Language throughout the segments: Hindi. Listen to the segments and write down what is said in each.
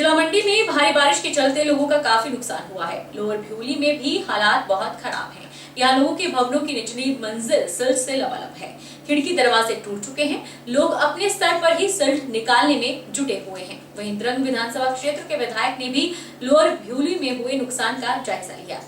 जिला मंडी में भारी बारिश के चलते लोगों का काफी नुकसान हुआ है। लोअर भ्यूली में भी हालात बहुत खराब हैं। यहाँ लोगों के भवनों की निचली मंजिल सिल्ट से लबालब है। खिड़की दरवाजे टूट चुके हैं। लोग अपने स्तर पर ही सिल्ट निकालने में जुटे हुए हैं। वहीं द्रंग विधानसभा क्षेत्र के विधायक ने भी लोअर भ्यूली में हुए नुकसान का जायजा लिया।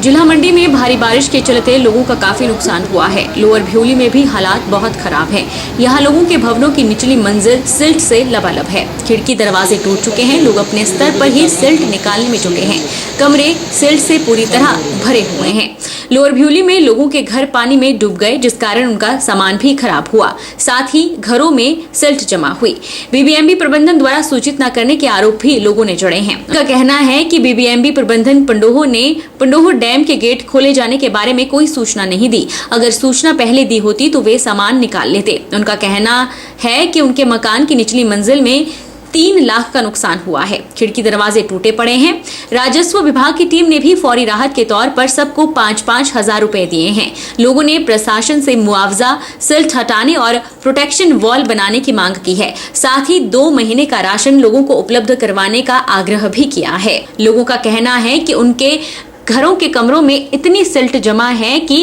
जिला मंडी में भारी बारिश के चलते लोगों का काफी नुकसान हुआ है। लोअर भ्यूली में भी हालात बहुत खराब हैं। यहाँ लोगों के भवनों की निचली मंजिल सिल्ट से लबालब है। खिड़की दरवाजे टूट चुके हैं। लोग अपने स्तर पर ही सिल्ट निकालने में जुटे हैं। कमरे सिल्ट से पूरी तरह भरे हुए हैं। लोअर भ्यूली में लोगों के घर पानी में डूब गए, जिस कारण उनका सामान भी खराब हुआ। साथ ही घरों में सिल्ट जमा हुई। बीबीएमबी प्रबंधन द्वारा सूचित न करने के आरोप भी लोगों ने जड़े हैं। उनका कहना है कि बीबीएमबी प्रबंधन पंडोह डैम के गेट खोले जाने के बारे में कोई सूचना नहीं दी। अगर सूचना पहले दी होती तो वे सामान निकाल लेते। उनका कहना है कि उनके मकान की निचली मंजिल में 3 लाख का नुकसान हुआ है। खिड़की दरवाजे टूटे पड़े हैं। राजस्व विभाग की टीम ने भी फौरी राहत के तौर पर सबको 5-5 हजार रुपए दिए हैं। लोगों ने प्रशासन से मुआवजा, सिल्ट हटाने और प्रोटेक्शन वॉल बनाने की मांग की है। साथ ही 2 महीने का राशन लोगों को उपलब्ध करवाने का आग्रह भी किया है। लोगों का कहना है कि उनके घरों के कमरों में इतनी सिल्ट जमा है कि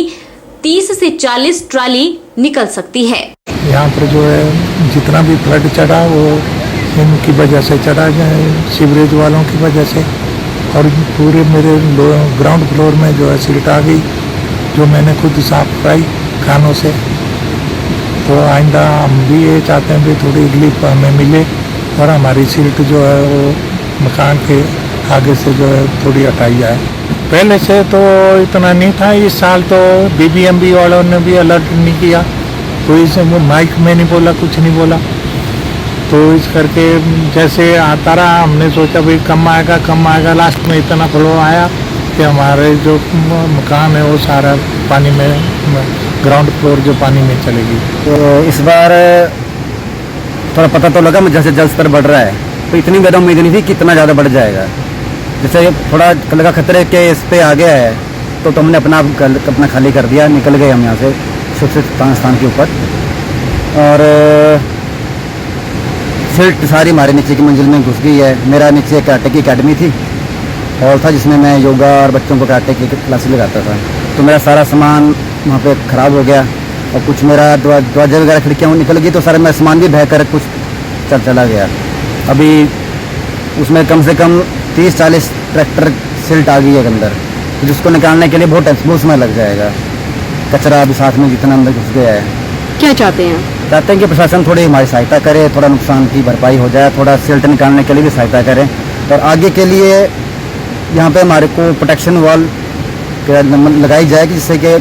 30 से 40 ट्राली निकल सकती है। यहाँ पर जो है जितना भी फ्लड चढ़ा वो इनकी वजह से चढ़ा जाए, सीवरेज वालों की वजह से। और पूरे मेरे ग्राउंड फ्लोर में जो है सिल्ट आ गई, जो मैंने खुद साफ कराई खानों से। तो आइंदा हम भी ये चाहते हैं कि थोड़ी रिलीफ हमें मिले और हमारी सिल्ट जो है वो मकान के आगे से जो है थोड़ी हटाई जाए। पहले से तो इतना नहीं था, इस साल तो बीबीएमबी वालों ने भी अलर्ट नहीं किया, कोई से माइक में नहीं बोला, कुछ नहीं बोला। तो इस करके जैसे आता रहा, हमने सोचा भाई कम आएगा। लास्ट में इतना फ्लो आया कि हमारे जो मकान है वो सारा पानी में, ग्राउंड फ्लोर जो पानी में चलेगी। तो इस बार थोड़ा पता तो लगा जैसे जल स्तर बढ़ रहा है, तो इतनी ज़्यादा उम्मीद नहीं थी कि इतना ज़्यादा बढ़ जाएगा। जैसे थोड़ा लगा खतरे के इस पे आ गया है तो हमने अपना खाली कर दिया, निकल गए हम यहाँ से सुरक्षित स्थान के ऊपर। और सिल्ट सारी हमारे नीचे की मंजिल में घुस गई है। मेरा नीचे कराटे की अकेडमी थी, हॉल था जिसमें मैं योगा और बच्चों को कराटे की क्लासेस लगाता था। तो मेरा सारा सामान वहाँ पे ख़राब हो गया और कुछ मेरा दरवाजे वगैरह खिड़कियाँ निकल गई, तो सारा मेरा सामान भी बह कर कुछ चला गया। अभी उसमें कम से कम 30-40 ट्रैक्टर सिल्ट आ गई है अंदर, तो जिसको निकालने के लिए बहुत समय लग जाएगा। कचरा अभी साथ में जितना अंदर घुस गया है। क्या चाहते हैं? चाहते हैं कि प्रशासन थोड़ी हमारी सहायता करे, थोड़ा नुकसान की भरपाई हो जाए, थोड़ा सिल्ट निकालने के लिए भी सहायता करें। और आगे के लिए यहाँ पे हमारे को प्रोटेक्शन वॉल लगाई जाएगी, जिससे कि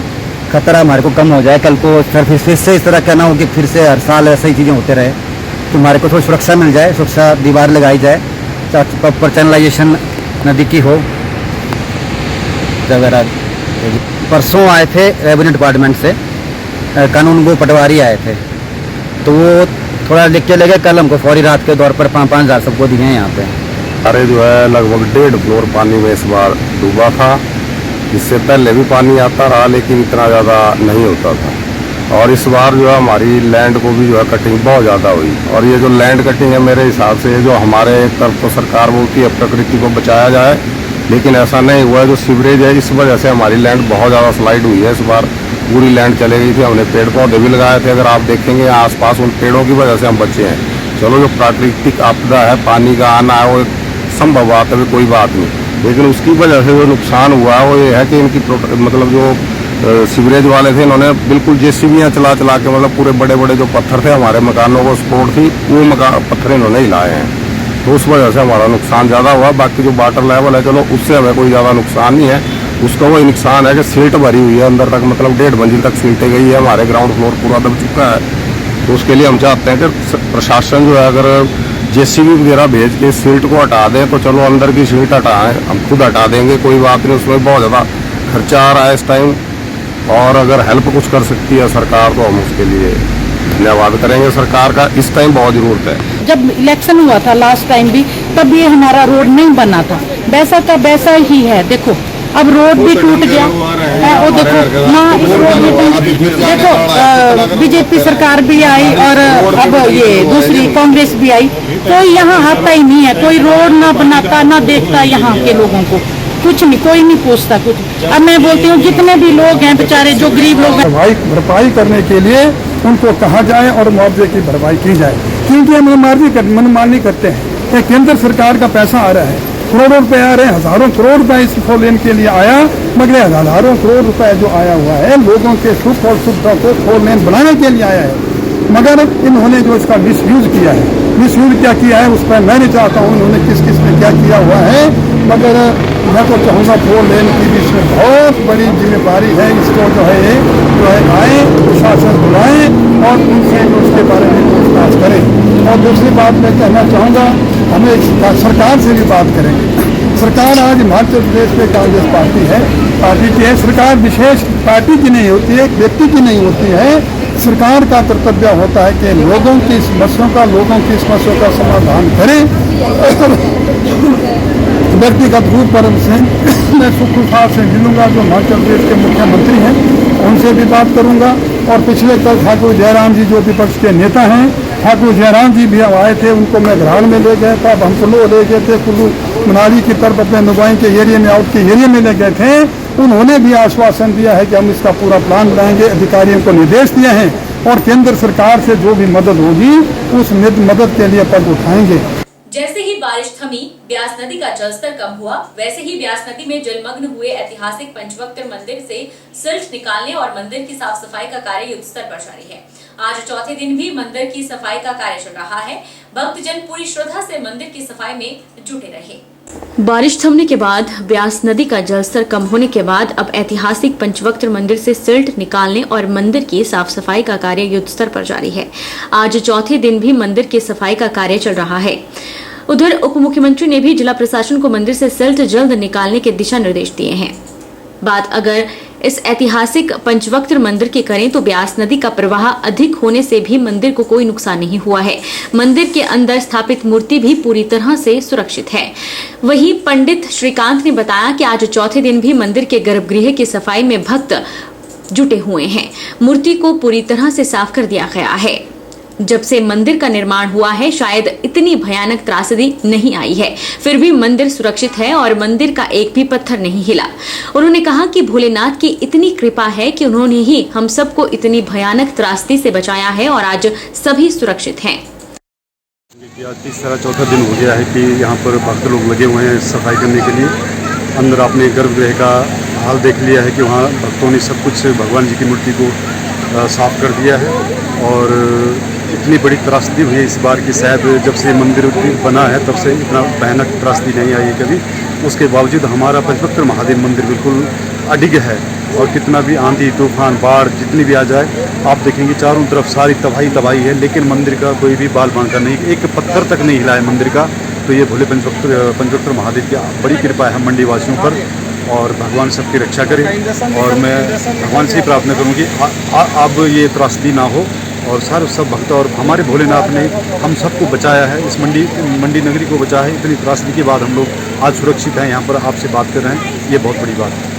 खतरा हमारे को कम हो जाए। कल को फिर से इस तरह का ना हो कि फिर से हर साल ऐसी ही चीज़ें होते रहे, तो हमारे को थोड़ी सुरक्षा मिल जाए, सुरक्षा दीवार लगाई जाए, प्रॉपर चैनलाइजेशन नदी की हो वगैरह। परसों आए थे रेवेन्यू डिपार्टमेंट से, कानून को पटवारी आए थे, तो वो थोड़ा लिख के लगे। कल हमको फौरी राहत के तौर पर 5-5 हज़ार सबको दिए हैं यहाँ पे। अरे जो है लगभग 1.5 फ्लोर पानी में इस बार डूबा था। इससे पहले भी पानी आता रहा, लेकिन इतना ज़्यादा नहीं होता था। और इस बार जो है हमारी लैंड को भी जो है कटिंग बहुत ज़्यादा हुई। और ये जो लैंड कटिंग है, मेरे हिसाब से जो हमारे एक तरफ तो सरकार बोलती है प्रकृति को बचाया जाए, लेकिन ऐसा नहीं हुआ है। जो सीवरेज है, इस वजह से हमारी लैंड बहुत ज़्यादा स्लाइड हुई है। इस बार पूरी लैंड चले गई थी। हमने पेड़ पौधे भी लगाए थे, अगर आप देखेंगे आसपास उन पेड़ों की वजह से हम बचे हैं। चलो जो प्राकृतिक आपदा है, पानी का आना है, वो संभव बात है, कोई बात नहीं, लेकिन उसकी वजह से जो नुकसान हुआ है वो ये है कि इनकी मतलब जो सीवरेज वाले थे, इन्होंने बिल्कुल जेसीबियाँ चला के मतलब पूरे बड़े बड़े जो पत्थर थे हमारे मकानों को सपोर्ट थी, वो पत्थर इन्होंने हिलाए हैं। तो उस वजह से हमारा नुकसान ज़्यादा हुआ। बाकी जो वाटर लेवल है, चलो उससे हमें कोई ज़्यादा नुकसान नहीं है। उसका वही नुकसान है कि सिल्ट भरी हुई है अंदर तक, मतलब 1.5 मंजिल तक सिल्टें गई है। हमारे ग्राउंड फ्लोर पूरा दब चुका है। तो उसके लिए हम चाहते हैं कि प्रशासन जो है अगर जेसीबी वगैरह भेज के सिल्ट को हटा दें, तो चलो अंदर की सिल्ट हटाएं, हम खुद हटा देंगे, कोई बात नहीं। उसमें बहुत ज़्यादा खर्चा आ रहा है इस टाइम, और अगर हेल्प कुछ कर सकती है सरकार तो हम उसके लिए धन्यवाद करेंगे। सरकार का इस टाइम बहुत ज़रूरत है। जब इलेक्शन हुआ था लास्ट टाइम भी, तब ये हमारा रोड नहीं बना था, वैसा का वैसा ही है। देखो अब रोड भी टूट गया है। और देखो ना इस रोड में देखो बीजेपी सरकार भी आई और अब ये दूसरी कांग्रेस भी आई, कोई यहाँ आता ही नहीं है, कोई रोड ना बनाता ना देखता यहाँ के लोगों को, कुछ नहीं, कोई नहीं पूछता कुछ। अब मैं बोलती हूँ जितने भी लोग हैं बेचारे जो गरीब लोग हैं, भरपाई करने के लिए उनको कहा जाए और मुआवजे की भरपाई की जाए, क्योंकि हम मनमानी करते हैं। ये केंद्र सरकार का पैसा आ रहा है, करोड़ों रुपए आ रहे हैं, हजारों करोड़ रुपए इस 4 लेन के लिए आया, मगर हजारों करोड़ रुपए जो आया हुआ है लोगों के सुख और सुविधा को 4 लेन बनाने के लिए आया है, मगर इन्होंने जो इसका मिसयूज किया है, मिसयूज क्या किया है उस पर मैं नहीं चाहता हूँ इन्होंने किस किस में क्या किया हुआ है, मगर मैं तो चाहूँगा 4 लेन की भी इसमें बहुत बड़ी जिम्मेदारी है। इसको जो है आए प्रशासन बुलाएं और उनसे उसके बारे में पूछताछ करें। और दूसरी बात मैं कहना चाहूँगा, हमें सरकार से भी बात करेंगे। सरकार आज हिमाचल प्रदेश में कांग्रेस पार्टी है, पार्टी की है, सरकार विशेष पार्टी की नहीं होती है, व्यक्ति की नहीं होती है। सरकार का कर्तव्य होता है कि लोगों की समस्याओं का समाधान करें। व्यक्तिगत रूप पर मैं सुखू साहब से मिलूंगा जो हिमाचल प्रदेश के मुख्यमंत्री हैं, उनसे भी बात करूंगा। और पिछले कल ठाकुर जयराम जी जो विपक्ष के नेता हैं, ठाकुर जयराम जी भी आए थे, उनको मैं ग्रहण में ले गया था, हम कुल्लू ले गए थे, कुल्लू मनाली की तरफ अपने नुगाई के एरिया में आउट के एरिया में ले गए थे। उन्होंने भी आश्वासन दिया है कि हम इसका पूरा प्लान बनाएंगे, अधिकारियों को निर्देश दिए हैं और केंद्र सरकार से जो भी मदद होगी उस मदद के लिए पग उठाएंगे। जैसे ही बारिश थमी, ब्यास नदी का जलस्तर कम हुआ, वैसे ही ब्यास नदी में जलमग्न हुए ऐतिहासिक पंचवक्त्र मंदिर से सिल्ट निकालने और मंदिर की साफ सफाई का कार्य युद्ध स्तर पर जारी है। आज चौथे दिन भी मंदिर की सफाई का कार्य चल रहा है। भक्तजन पूरी श्रद्धा से मंदिर की सफाई में जुटे रहे। बारिश थमने के बाद ब्यास नदी का जलस्तर कम होने के बाद अब ऐतिहासिक पंचवक्त्र मंदिर से सिल्ट निकालने और मंदिर की साफ सफाई का कार्य युद्ध स्तर पर जारी है। आज चौथे दिन भी मंदिर की सफाई का कार्य चल रहा है। उधर उप मुख्यमंत्री ने भी जिला प्रशासन को मंदिर से सिल्ट जल्द निकालने के दिशा निर्देश दिए हैं। बात अगर इस ऐतिहासिक पंचवक्त्र मंदिर की करें तो ब्यास नदी का प्रवाह अधिक होने से भी मंदिर को कोई नुकसान नहीं हुआ है। मंदिर के अंदर स्थापित मूर्ति भी पूरी तरह से सुरक्षित है। वहीं पंडित श्रीकांत ने बताया कि आज चौथे दिन भी मंदिर के गर्भगृह की सफाई में भक्त जुटे हुए हैं। मूर्ति को पूरी तरह से साफ कर दिया गया है। जब से मंदिर का निर्माण हुआ है शायद इतनी भयानक त्रासदी नहीं आई है, फिर भी मंदिर सुरक्षित है और मंदिर का एक भी पत्थर नहीं हिला। उन्होंने कहा कि भोलेनाथ की इतनी कृपा है कि उन्होंने ही हम सबको इतनी भयानक त्रासदी से बचाया है और आज सभी सुरक्षित हैं। आज तीसरा चौथा दिन हो गया है कि यहाँ पर भक्त लोग लगे हुए हैं सफाई करने के लिए। अंदर आपने गर्भगृह का हाल देख लिया है कि वहाँ भक्तों ने सब कुछ भगवान जी की मूर्ति को साफ कर दिया है और इतनी बड़ी त्रासदी हुई है इस बार की, शायद जब से मंदिर बना है तब से इतना भयानक त्रासदी नहीं आई है कभी। उसके बावजूद हमारा पंचवक्त्र महादेव मंदिर बिल्कुल अडिग है और कितना भी आंधी तूफान बाढ़ जितनी भी आ जाए आप देखेंगे चारों तरफ सारी तबाही है, लेकिन मंदिर का कोई भी बाल बांका नहीं, एक पत्थर तक नहीं हिला है मंदिर का। तो ये भोले पंचवक्त्र महादेव की बड़ी कृपा है मंडी वासियों पर और भगवान सबकी रक्षा करे। और मैं भगवान से ही प्रार्थना करूँ कि अब ये त्रासदी ना हो और सारे सब भक्त और हमारे भोलेनाथ ने हम सबको बचाया है, इस मंडी नगरी को बचाया है। इतनी त्रासदी के बाद हम लोग आज सुरक्षित हैं, यहाँ पर आपसे बात कर रहे हैं, ये बहुत बड़ी बात है।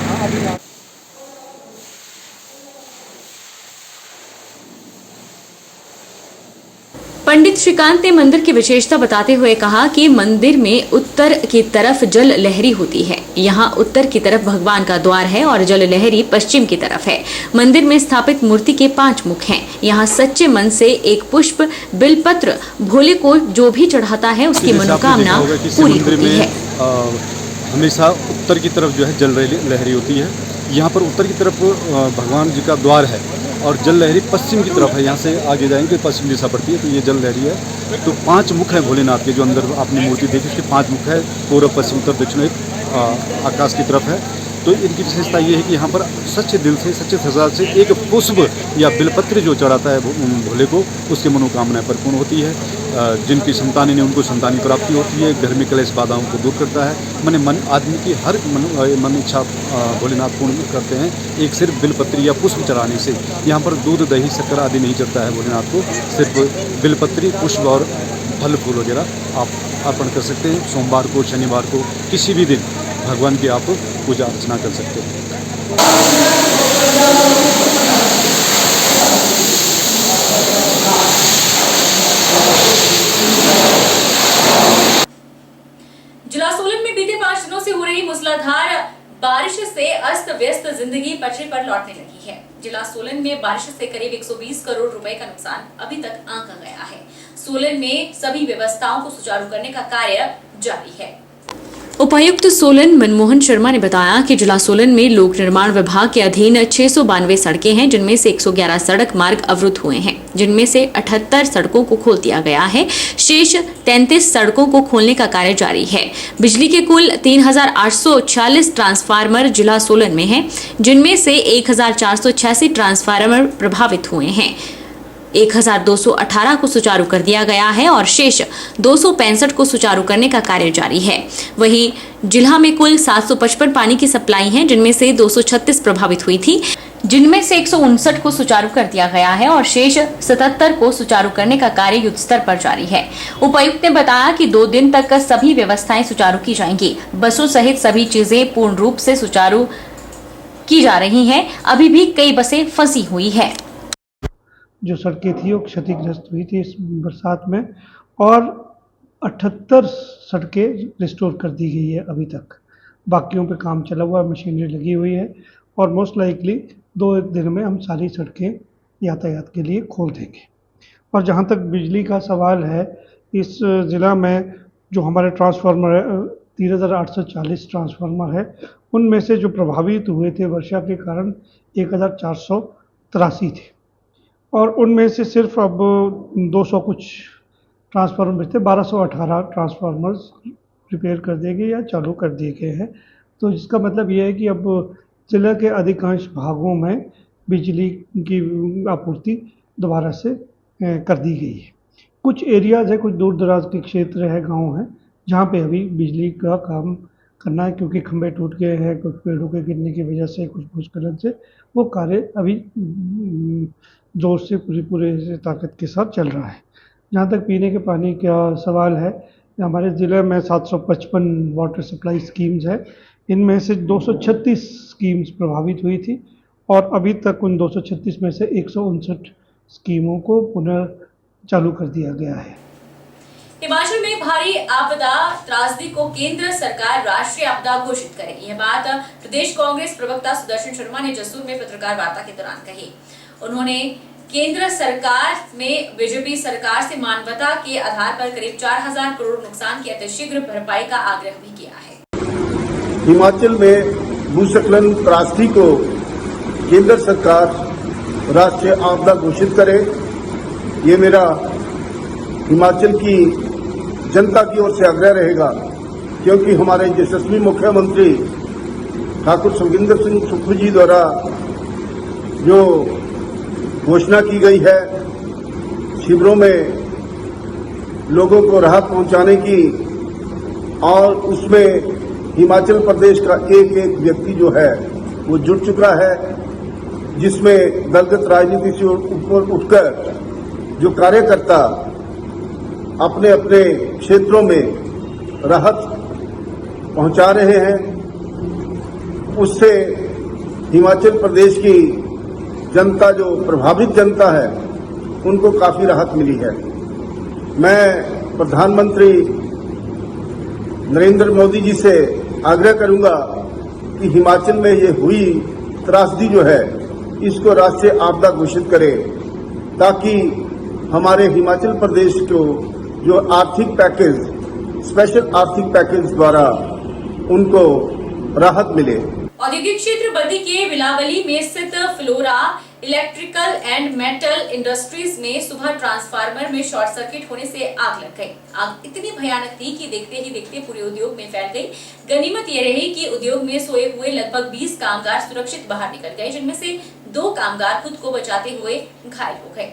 पंडित श्रीकांत ने मंदिर की विशेषता बताते हुए कहा कि मंदिर में उत्तर की तरफ जल लहरी होती है। यहाँ उत्तर की तरफ भगवान का द्वार है और जल लहरी पश्चिम की तरफ है। मंदिर में स्थापित मूर्ति के 5 मुख हैं। यहाँ सच्चे मन से एक पुष्प बिलपत्र भोले को जो भी चढ़ाता है उसकी मनोकामना पूरी होती है। हमेशा उत्तर की तरफ जो है जल लहरी होती है। यहाँ पर उत्तर की तरफ भगवान जी का द्वार है और जल लहरी पश्चिम की तरफ है। यहाँ से आगे जाएंगे पश्चिम दिशा पड़ती है, तो ये जल लहरी है। तो 5 मुख है भोलेनाथ के, जो अंदर आपने मूर्ति देखी उसके 5 मुख है, पूर्व पश्चिम उत्तर दक्षिण एक आकाश की तरफ है। तो इनकी विशेषता ये है कि यहाँ पर सच्चे दिल से सच्चे श्रद्धा से एक पुष्प या बिलपत्र जो चढ़ाता है भोले को उसकी मनोकामनाएं परिपूर्ण होती है। जिनकी संतानी ने उनको संतानी प्राप्ति होती है। घर में कलेश बाधाओं को दूर करता है। मन आदमी की हर मन इच्छा भोलेनाथ पूर्ण करते हैं एक सिर्फ बिलपत्री या पुष्प चढ़ाने से। यहाँ पर दूध दही शक्कर आदि नहीं चढ़ता है भोलेनाथ को, सिर्फ बिलपत्री पुष्प और फल फूल वगैरह आप अर्पण कर सकते हैं। सोमवार को शनिवार को किसी भी दिन भगवान की आप पूजा अर्चना कर सकते हैं। जिला सोलन में बीते 5 दिनों से हो रही मूसलाधार बारिश से अस्त व्यस्त जिंदगी पटरी पर लौटने लगी है। जिला सोलन में बारिश से करीब 120 करोड़ रुपए का नुकसान अभी तक आंका गया है। सोलन में सभी व्यवस्थाओं को सुचारू करने का कार्य जारी है। उपायुक्त सोलन मनमोहन शर्मा ने बताया कि जिला सोलन में लोक निर्माण विभाग के अधीन 692 सड़कें हैं, जिनमें से 111 सड़क मार्ग अवरुद्ध हुए हैं, जिनमें से 78 सड़कों को खोल दिया गया है। शेष 33 सड़कों को खोलने का कार्य जारी है। बिजली के कुल 3840 ट्रांसफार्मर जिला सोलन में हैं, जिनमें से 1486 ट्रांसफार्मर प्रभावित हुए हैं। 1218 को सुचारू कर दिया गया है और शेष 265 को सुचारू करने का कार्य जारी है। वहीं जिला में कुल 755 पानी की सप्लाई हैं, जिनमें से 236 प्रभावित हुई थी, जिनमें से 159 को सुचारू कर दिया गया है और शेष 77 को सुचारू करने का कार्य युद्ध स्तर पर जारी है। उपायुक्त ने बताया कि 2 दिन तक सभी व्यवस्थाएं सुचारू की जाएंगी। बसों सहित सभी चीजें पूर्ण रूप से सुचारू की जा रही हैं। अभी भी कई बसें फंसी हुई है। जो सड़कें थी वो क्षतिग्रस्त हुई थी इस बरसात में, और 78 सड़कें रिस्टोर कर दी गई है अभी तक। बाकियों पे काम चला हुआ है, मशीनरी लगी हुई है और मोस्ट लाइकली 2 दिन में हम सारी सड़कें यातायात के लिए खोल देंगे। और जहाँ तक बिजली का सवाल है, इस ज़िला में जो हमारे ट्रांसफार्मर है 3840 ट्रांसफार्मर है, उनमें से जो प्रभावित हुए थे वर्षा के कारण 1483 थे, और उनमें से सिर्फ अब 200 कुछ ट्रांसफार्मर थे। 1218 ट्रांसफार्मर्स रिपेयर कर दिए गए या चालू कर दिए गए हैं। तो इसका मतलब ये है कि अब ज़िले के अधिकांश भागों में बिजली की आपूर्ति दोबारा से कर दी गई है। कुछ एरियाज़ है, कुछ दूर दराज के क्षेत्र है, गांव हैं, जहां पे अभी बिजली का काम करना है, क्योंकि खंभे टूट गए हैं, कुछ पेड़ों के गिरने की वजह से, कुछ भूस्खलन से वो कार्य अभी जोर से पूरे ताकत के साथ चल रहा है। जहाँ तक पीने के पानी का सवाल है, हमारे ज़िले में 755 वाटर सप्लाई स्कीम्स है। इनमें से 236 स्कीम्स प्रभावित हुई थी और अभी तक उन 236 में से 159 स्कीमों को पुनः चालू कर दिया गया है। हिमाचल में भारी आपदा त्रासदी को केंद्र सरकार राष्ट्रीय आपदा घोषित करे, यह बात प्रदेश कांग्रेस प्रवक्ता सुदर्शन शर्मा ने जसूर में पत्रकार वार्ता के दौरान कही। उन्होंने केंद्र सरकार में बीजेपी सरकार से मानवता के आधार पर करीब 4000 करोड़ नुकसान की अतिशीघ्र भरपाई का आग्रह भी किया है। हिमाचल में भूस्खलन त्रासदी को केंद्र सरकार राष्ट्रीय आपदा घोषित करे, ये मेरा हिमाचल की जनता की ओर से आग्रह रहेगा, क्योंकि हमारे यशस्वी मुख्यमंत्री ठाकुर सुखविंदर सिंह सुक्खू जी द्वारा जो घोषणा की गई है शिविरों में लोगों को राहत पहुंचाने की, और उसमें हिमाचल प्रदेश का एक एक व्यक्ति जो है वो जुड़ चुका है, जिसमें दलगत राजनीति से ऊपर उठकर जो कार्यकर्ता अपने अपने क्षेत्रों में राहत पहुंचा रहे हैं, उससे हिमाचल प्रदेश की जनता, जो प्रभावित जनता है, उनको काफी राहत मिली है। मैं प्रधानमंत्री नरेंद्र मोदी जी से आग्रह करूंगा कि हिमाचल में ये हुई त्रासदी जो है इसको राष्ट्रीय आपदा घोषित करे, ताकि हमारे हिमाचल प्रदेश को जो आर्थिक पैकेज, स्पेशल आर्थिक पैकेज द्वारा उनको राहत मिले। औद्योगिक क्षेत्र बद्दी के बिलावली में स्थित flora electrical and metal industries में सुबह ट्रांसफार्मर में शॉर्ट सर्किट होने से आग लग गई। आग इतनी भयानक थी कि देखते ही देखते पूरे उद्योग में फैल गई। गनीमत ये रही कि उद्योग में सोए हुए लगभग 20 कामगार सुरक्षित बाहर निकल गए, जिनमें से 2 कामगार खुद को बचाते हुए घायल हो गए।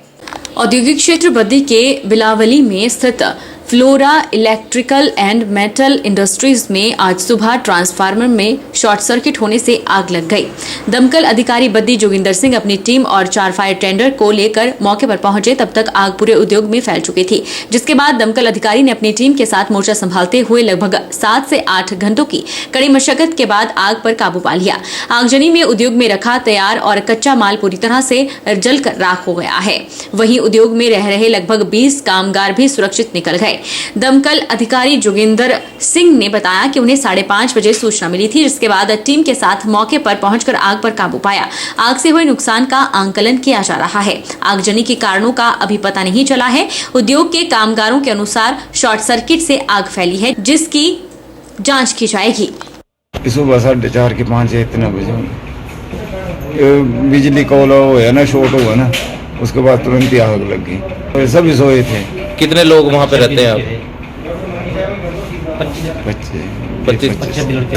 औद्योगिक क्षेत्र बद्दी के बिलावली में स्थित flora electrical and metal industries में आज सुबह ट्रांसफार्मर में शॉर्ट सर्किट होने से आग लग गई। दमकल अधिकारी बद्दी जोगिंदर सिंह अपनी टीम और 4 फायर टेंडर को लेकर मौके पर पहुंचे। तब तक आग पूरे उद्योग में फैल चुकी थी, जिसके बाद दमकल अधिकारी ने अपनी टीम के साथ मोर्चा संभालते हुए लगभग 7 से 8 घंटों की कड़ी मशक्कत के बाद आग पर काबू पा लिया। आगजनी में उद्योग में रखा तैयार और कच्चा माल पूरी तरह से जलकर राख हो गया है। वहीं उद्योग में रह रहे लगभग 20 कामगार भी सुरक्षित निकल गए। दमकल अधिकारी जोगिंदर सिंह ने बताया कि उन्हें 5:30 बजे सूचना मिली थी, जिसके बाद टीम के साथ मौके पर पहुंचकर आग पर काबू पाया। आग से हुए नुकसान का आंकलन किया जा रहा है। आगजनी के कारणों का अभी पता नहीं चला है। उद्योग के कामगारों के अनुसार शॉर्ट सर्किट से आग फैली है, जिसकी जांच की जाएगी। सुबह 4:30 के 5 इतना बजे बिजली कॉल हुआ ना, शॉर्ट हुआ ना, उसके बाद तुरंत ही आग लग गई। सभी सोए थे। कितने लोग वहाँ पे रहते हैं आप? 25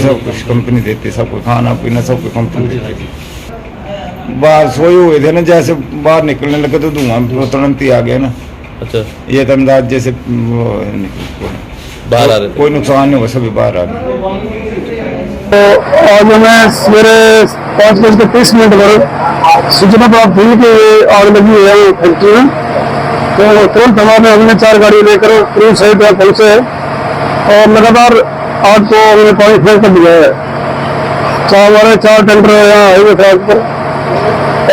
सब कुछ कंपनी देती, सबको खाना पीना सब कुछ कंपनी देती। बाहर सोए हुए थे ना, जैसे बाहर निकलने लगे तो धुआं तुरंत ही आ गया ना। अच्छा, ये तो अंदाज जैसे बाहर आ रहे थे। कोई नुकसान नहीं हुआ, सभी बाहर आ गए। तो आज मैं सवेरे 5:30 पर सूचना प्राप्त हुई कि आग लगी है फैक्ट्री में। तो तुरंत हमने 4 गाड़ी लेकर क्रू सहित पहुंचे और लगातार आग को हमने पानी फेंक कर दिया है। हमारे 4 टेंडर यहाँ हाईवे ट्रैक पर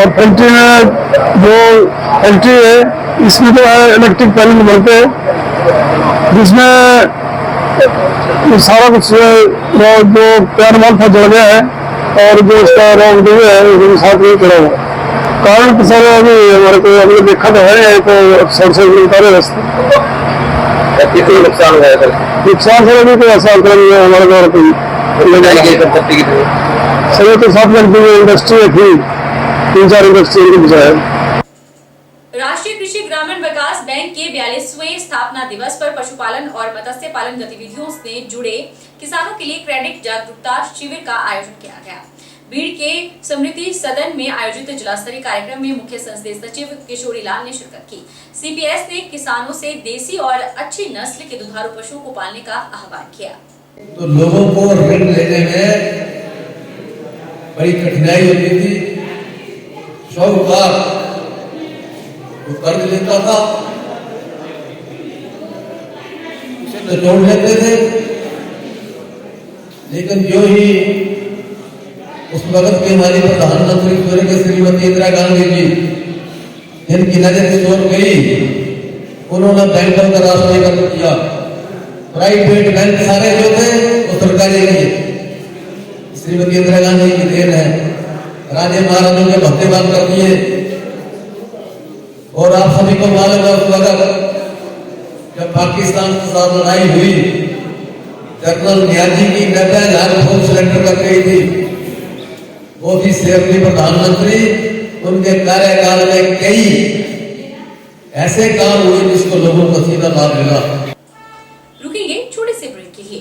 और फैक्ट्री में जो फैक्ट्री है इसमें तो है इलेक्ट्रिक पैनल बनते हैं, जिसमें सारा कुछ जो तैयार माल था जल गया है और जो इसका रॉ मटेरियल है वो साथ में चढ़ा हुआ। कारण तो सर अभी हमारे को हमने देखा तो है, तो शॉर्ट सर्किट बता रहे रास्ते। कितने नुकसान हुआ है? नुकसान सर अभी कोई ऐसा आंकड़ा नहीं है हमारे द्वारा कोई। सर तो 7 लाख की इंडस्ट्री थी, 3-4 इंडस्ट्री बुझाया। राष्ट्रीय कृषि ग्रामीण विकास बैंक के 42वें स्थापना दिवस पर पशुपालन और मत्स्य पालन गतिविधियों से जुड़े किसानों के लिए क्रेडिट जागरूकता शिविर का आयोजन किया गया। भीड़ के स्मृति सदन में आयोजित जिला स्तरीय कार्यक्रम में मुख्य संसदीय सचिव किशोरी लाल ने शिरकत की। सीपीएस ने किसानों से देसी और अच्छी नस्ल के दुधारू पशुओं को पालने का आह्वान किया। तो लोगों को ऋण लेने में बड़ी कठिनाई होती थी। साहूकार कर्ज लेता था, उसे तो जोड़ लेते थे, लेकिन जो ही उस वक्त की हमारी प्रधानमंत्री स्वर्गीय श्रीमती इंदिरा गांधी जी जिनकी नजर चोर गई, उन्होंने बैंकों का राष्ट्रीयकरण किया। प्राइवेट बैंक सारे जो थे वो सरकारी नहीं, श्रीमती इंदिरा गांधी की देन है। राजे महाराजों के भत्ते बंद कर दिए। और आप सभी को मालूम है उस वक्त जब पाकिस्तान के साथ लड़ाई हुई, जनरल नियाजी की 90,000 फौज सिलेंडर कर गई थी। वो भी सेवनी प्रधानमंत्री, उनके कार्यकाल में कई ऐसे काम हुए जिसको लोगों को सीधा लाभ मिला। रुकेंगे छोटे से ब्रेक के लिए।